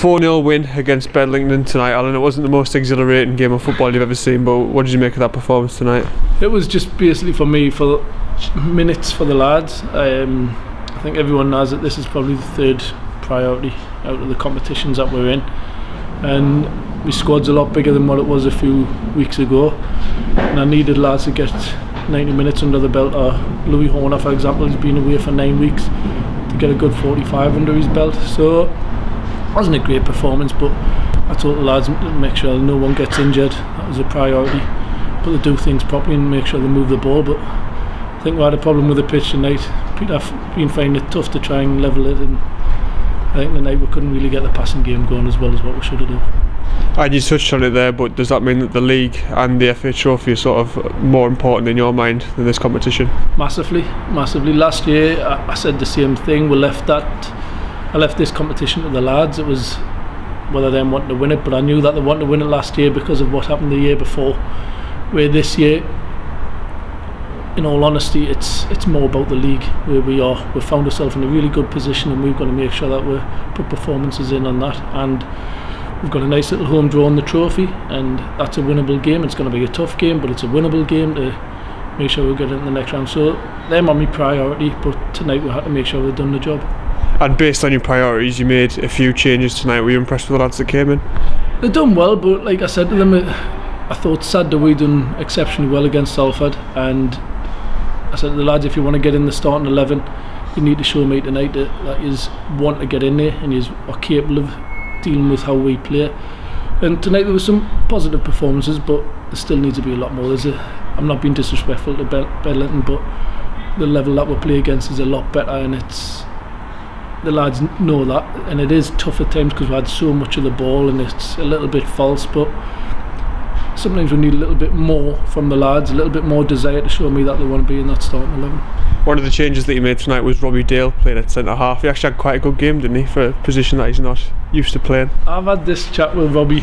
4-0 win against Bedlington tonight, Alan. It wasn't the most exhilarating game of football you've ever seen, but what did you make of that performance tonight? It was just basically for me, for minutes for the lads. I think everyone knows that this is probably the third priority out of the competitions that we're in, and my squad's a lot bigger than what it was a few weeks ago, and I needed lads to get 90 minutes under the belt. Or Louis Horner, for example, has been away for 9 weeks, to get a good 45 under his belt. So it wasn't a great performance, but I told the lads to make sure no one gets injured. That was a priority, but they do things properly and make sure they move the ball. But I think we had a problem with the pitch tonight. I've been finding it tough to try and level it, and I think tonight we couldn't really get the passing game going as well as what we should have done. And you touched on it there, but does that mean that the league and the FA Trophy are sort of more important in your mind than this competition? Massively, massively. Last year I said the same thing. I left this competition to the lads. It was whether they wanted to win it, but I knew that they wanted to win it last year because of what happened the year before. Where this year, in all honesty, it's more about the league where we are. We've found ourselves in a really good position, and we've got to make sure that we put performances in on that. And we've got a nice little home draw in the trophy, and that's a winnable game. It's going to be a tough game, but it's a winnable game to make sure we get it in the next round. So they're my priority, but tonight we had to make sure we've done the job. And based on your priorities, you made a few changes tonight. Were you impressed with the lads that came in? They've done well, but like I said to them, I thought Saturday we done exceptionally well against Salford, and I said to the lads, if you want to get in the starting 11, you need to show me tonight that you want to get in there and you are capable of dealing with how we play. And tonight there were some positive performances, but there still needs to be a lot more. I'm not being disrespectful to Bedlington, but the level that we play against is a lot better, and the lads know that, and it is tough at times because we had so much of the ball and it's a little bit false, but sometimes we need a little bit more from the lads, a little bit more desire to show me that they want to be in that starting 11. One of the changes that you made tonight was Robbie Dale playing at centre half. He actually had quite a good game, didn't he, for a position that he's not used to playing? I've had this chat with Robbie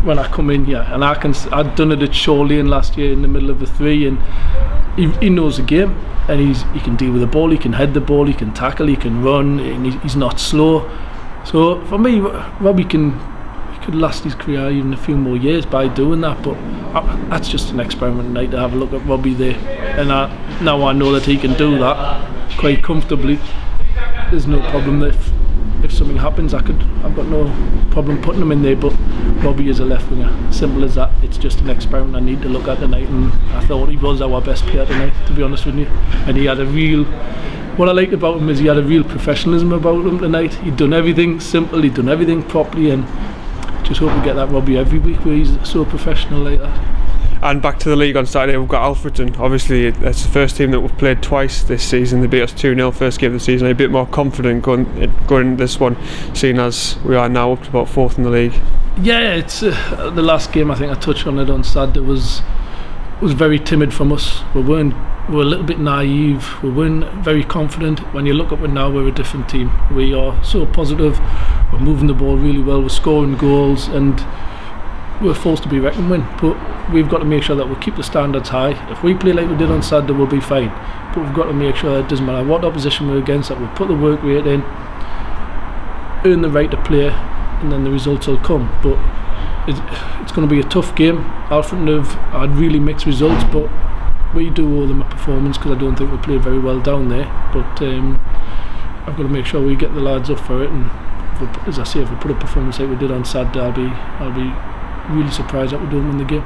when I come in here, and I'd done it at Shawley last year in the middle of the three, and he knows the game, and he can deal with the ball, he can head the ball, he can tackle, he can run, and he's not slow. So for me, Robbie could last his career even a few more years by doing that, but that's just an experiment tonight to have a look at Robbie there, and now I know that he can do that quite comfortably. There's no problem that if something happens, I've got no problem putting him in there, but Robbie is a left winger, simple as that. It's just an experiment I need to look at tonight, and I thought he was our best player tonight, to be honest with you. And he had what I liked about him is he had a real professionalism about him tonight. He'd done everything simple, he'd done everything properly, and just hope we get that Robbie every week where he's so professional like that. And back to the league on Saturday, we've got Alfreton. Obviously it's the first team that we've played twice this season. They beat us 2-0 first game of the season. A bit more confident going this one, seeing as we are now up to about 4th in the league. Yeah, it's the last game, I think I touched on it on Saturday, was very timid from us. We were a little bit naive, we weren't very confident. When you look up and now, we're a different team. We are so positive, we're moving the ball really well, we're scoring goals, and we're forced to be reckoned with. But we've got to make sure that we keep the standards high. If we play like we did on Saturday, we'll be fine, but we've got to make sure that it doesn't matter what opposition we're against, that we put the work rate in, earn the right to play, and then the results will come. But it's going to be a tough game. Alfreton have had really mixed results, but we do owe them a performance because I don't think we played very well down there. But I've got to make sure we get the lads up for it, and as I say, if we put a performance like we did on Saturday, I'll be really surprised that we don't win the game.